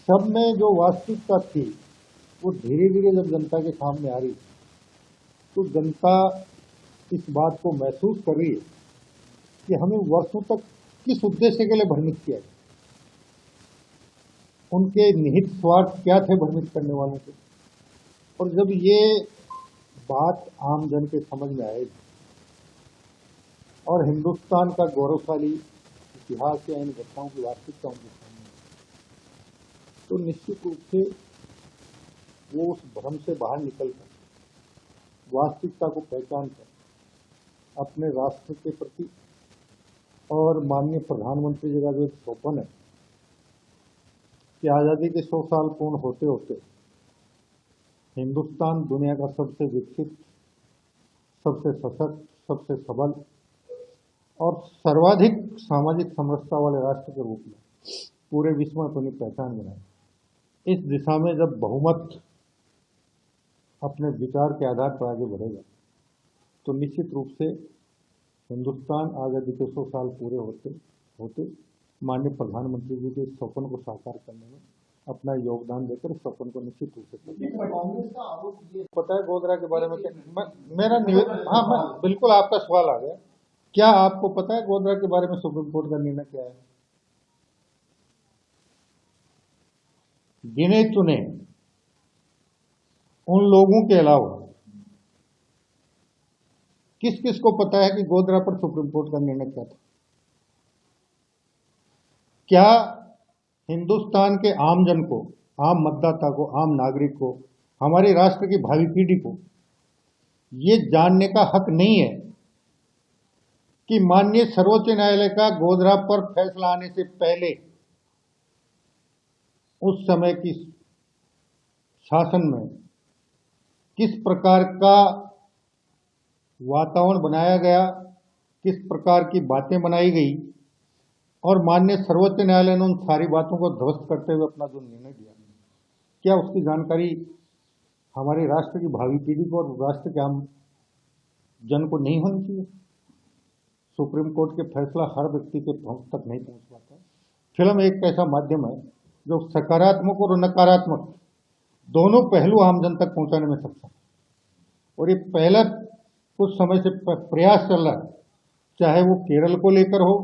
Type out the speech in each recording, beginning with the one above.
सब में जो वास्तविकता थी वो धीरे धीरे जब जनता के सामने आ रही तो जनता इस बात को महसूस कर रही है कि हमें वर्षों तक किस उद्देश्य के लिए भ्रमित किया गया, उनके निहित स्वार्थ क्या थे भ्रमित करने वालों के। और जब ये बात आम जन के समझ में आएगी और हिंदुस्तान का गौरवशाली इतिहास या इन घटनाओं की वास्तविकता उनके सामने, तो निश्चित रूप से वो उस भ्रम से बाहर निकलकर वास्तविकता को पहचान कर अपने राष्ट्र के प्रति और माननीय प्रधानमंत्री जी का जो एक स्वप्न है कि आज़ादी के 100 साल पूर्ण होते होते हिंदुस्तान दुनिया का सबसे विकसित, सबसे सशक्त, सबसे सबल और सर्वाधिक सामाजिक समरसता वाले राष्ट्र के रूप में पूरे विश्व में अपनी पहचान बनाए। इस दिशा में जब बहुमत अपने विचार के आधार पर आगे बढ़ेगा तो निश्चित रूप से हिंदुस्तान आज़ादी के 100 साल पूरे होते माननीय प्रधानमंत्री जी के स्वप्न को साकार करने में अपना योगदान देकर स्वप्न को निश्चित रूप से पता है गोधरा के बारे में मेरा निवेदन, हाँ मैं बिल्कुल आपका सवाल आ गया। क्या आपको पता है गोधरा के बारे में सुप्रीम कोर्ट का निर्णय क्या है? गिने चुने उन लोगों के अलावा किस किस को पता है कि गोधरा पर सुप्रीम कोर्ट का निर्णय क्या था? क्या हिंदुस्तान के आम जन को, आम मतदाता को, आम नागरिक को, हमारे राष्ट्र की भावी पीढ़ी को ये जानने का हक नहीं है कि माननीय सर्वोच्च न्यायालय का गोधरा पर फैसला आने से पहले उस समय की शासन में किस प्रकार का वातावरण बनाया गया, किस प्रकार की बातें बनाई गई और माननीय सर्वोच्च न्यायालय ने उन सारी बातों को ध्वस्त करते हुए अपना जो निर्णय दिया, क्या उसकी जानकारी हमारे राष्ट्र की भावी पीढ़ी को और राष्ट्र के आम जन को नहीं होनी चाहिए? सुप्रीम कोर्ट के फैसला हर व्यक्ति के पहुंच तक नहीं पहुंच पाता। फिल्म एक ऐसा माध्यम है जो सकारात्मक और नकारात्मक दोनों पहलू आम जन तक पहुंचाने में सक्षम है। और ये पहला कुछ समय से प्रयास चल रहा है, चाहे वो केरल को लेकर हो,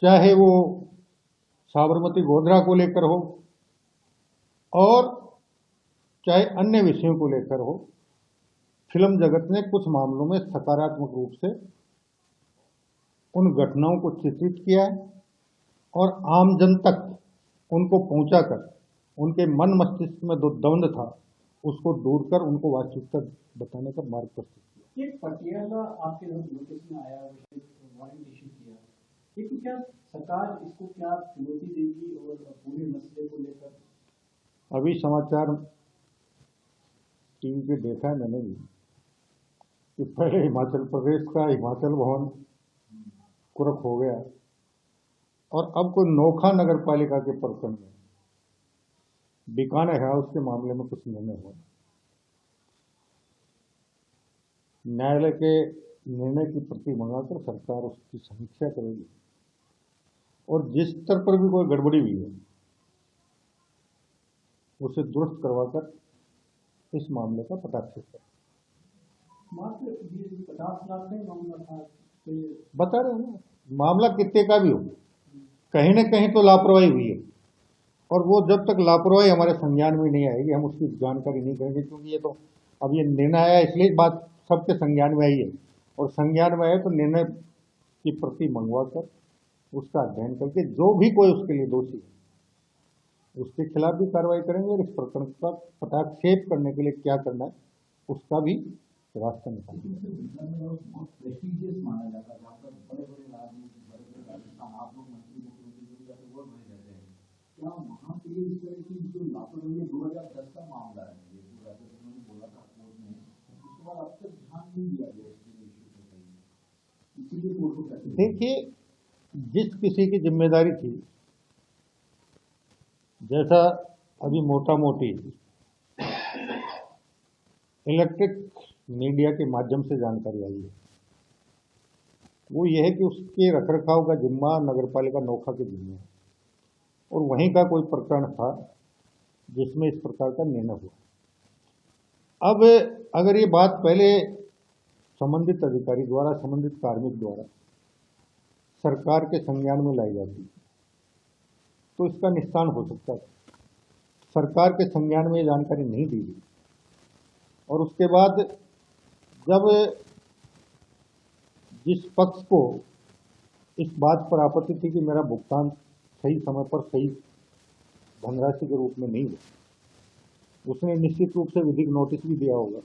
चाहे वो साबरमती गोधरा को लेकर हो और चाहे अन्य विषयों को लेकर हो। फिल्म जगत ने कुछ मामलों में सकारात्मक रूप से उन घटनाओं को चित्रित किया है और आम जन तक उनको पहुंचाकर उनके मन मस्तिष्क में जो द्वंद्व था उसको दूर कर उनको वास्तविकता बताने का मार्ग प्रस्तुत किया। एक पटियाला आपके नोटिस में आया, वारंट इशू किया, लेकिन क्या सरकार इसको क्या चुनौती देगी और पूरे मसले को लेकर? अभी समाचार टीवी पे देखा है मैंने भी कि पहले हिमाचल प्रदेश का हिमाचल भवन कुरख हो गया और अब कोई नोखा नगर पालिका के प्रकरण में बीकानेर हाउस के मामले में कुछ निर्णय हुआ। न्यायालय के निर्णय की प्रति मंगाकर सरकार उसकी समीक्षा करेगी और जिस स्तर पर भी कोई गड़बड़ी हुई है उसे दुरुस्त करवाकर इस मामले का पटाक्षेप करें। मात्र 50 लाख का मामला था, बता रहे हैं ना, मामला कितने का भी हो, कहीं न कहीं तो लापरवाही हुई है और वो जब तक लापरवाही हमारे संज्ञान में नहीं आएगी हम उसकी जानकारी नहीं करेंगे, क्योंकि ये तो अब ये निर्णय आया इसलिए बात सबके संज्ञान में आई है और संज्ञान में आए तो निर्णय की प्रति मंगवा कर उसका अध्ययन करके जो भी कोई उसके लिए दोषी है उसके खिलाफ भी कार्रवाई करेंगे और इस प्रकरण का पटाक्षेप करने के लिए क्या करना है उसका भी रास्ता निकालेंगे। देखिए, जिस किसी की जिम्मेदारी थी, जैसा अभी मोटा मोटी इलेक्ट्रिक मीडिया के माध्यम से जानकारी आई है, वो ये है कि उसके रखरखाव का जिम्मा नगरपालिका नोखा के जिम्मे है और वहीं का कोई प्रकरण था जिसमें इस प्रकार का निर्णय हुआ। अब अगर ये बात पहले संबंधित अधिकारी द्वारा, संबंधित कार्मिक द्वारा सरकार के संज्ञान में लाई जाती तो इसका निस्तारण हो सकता था। सरकार के संज्ञान में ये जानकारी नहीं दी गई और उसके बाद जब जिस पक्ष को इस बात पर आपत्ति थी कि मेरा भुगतान सही समय पर सही धनराशि के रूप में नहीं हुआ, उसने निश्चित रूप से विधिक नोटिस भी दिया होगा,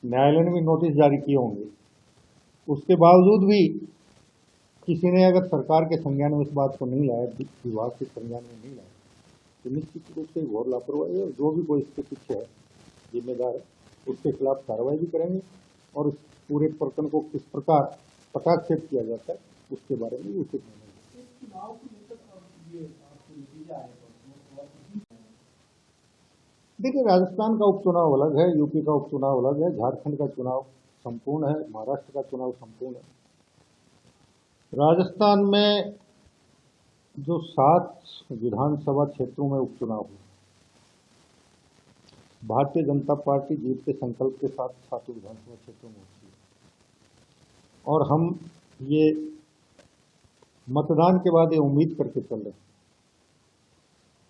न्यायालय ने भी नोटिस जारी किए होंगे। उसके बावजूद भी किसी ने अगर सरकार के संज्ञान में इस बात को नहीं लाया, विभाग के संज्ञान में नहीं लाया, तो निश्चित रूप से घोर लापरवाही है और जो भी कोई इसके पीछे है जिम्मेदार है उसके खिलाफ कार्रवाई भी करेंगे और इस पूरे प्रकरण को किस प्रकार पटाक्षेप किया जाता है उसके बारे में भी उचित निर्णय। चुनाव को लेकर ये आपको नतीजा आया देखिए, राजस्थान का उपचुनाव अलग है, यूपी का उपचुनाव अलग है, झारखंड का चुनाव संपूर्ण है, महाराष्ट्र का चुनाव संपूर्ण है। राजस्थान में जो 7 विधानसभा क्षेत्रों में उपचुनाव हुआ, भारतीय जनता पार्टी जीत के संकल्प के साथ 7 विधानसभा क्षेत्रों में उतरी और हम ये मतदान के बाद ये उम्मीद करके चल रहे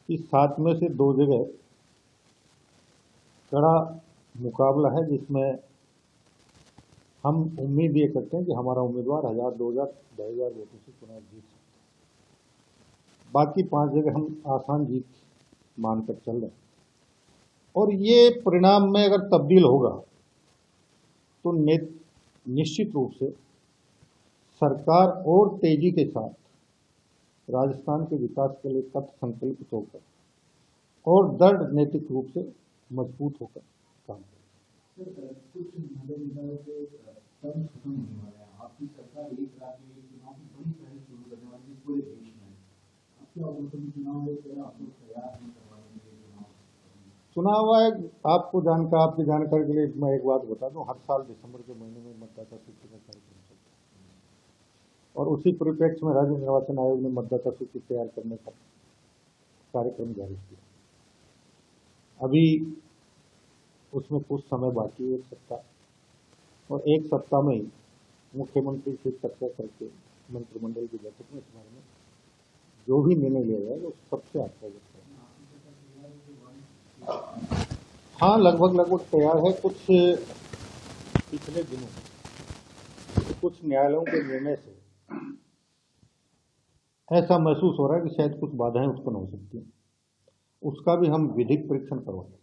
कि 7 में से 2 जगह कड़ा मुकाबला है, जिसमें हम उम्मीद ये करते हैं कि हमारा उम्मीदवार 1000, 2000, 2500 वोटों से चुनाव जीत सकते हैं। बाकी 5 जगह हम आसान जीत मानकर चल रहे हैं और ये परिणाम में अगर तब्दील होगा तो निश्चित रूप से सरकार और तेजी के साथ राजस्थान के विकास के लिए कट संकल्पित होकर और दृढ़ नैतिक रूप से मजबूत होकर काम करें। कुछ नगर निकायों के टर्म खत्म होने वाले हैं, आपकी सरकार एक राज्य में चुनाव की बड़ी पहल शुरू करने वाली है पूरे देश में। आपके लोकसभा चुनाव में आप लोग तैयार नहीं करवाने के लिए चुनाव आयोग आपको आपकी जानकारी के लिए मैं एक बात बता दूं, हर साल दिसंबर के महीने में मतदाता सूची का कार्यक्रम चलता है और उसी परिप्रेक्ष्य में राज्य निर्वाचन आयोग ने मतदाता सूची तैयार करने का कार्यक्रम जारी किया। अभी उसमें कुछ समय बाकी है, 1 सप्ताह, और 1 सप्ताह में ही मुख्यमंत्री से चर्चा करके मंत्रिमंडल की बैठक में इस बारे में जो भी निर्णय लिया जाएगा उस सबसे आपका अवगत करेंगे। हाँ, लगभग तैयार है। कुछ पिछले दिनों कुछ न्यायालयों के निर्णय से ऐसा महसूस हो रहा है कि शायद कुछ बाधाएं उत्पन्न हो सकती हैं, उसका भी हम विधिक परीक्षण करवाएंगे।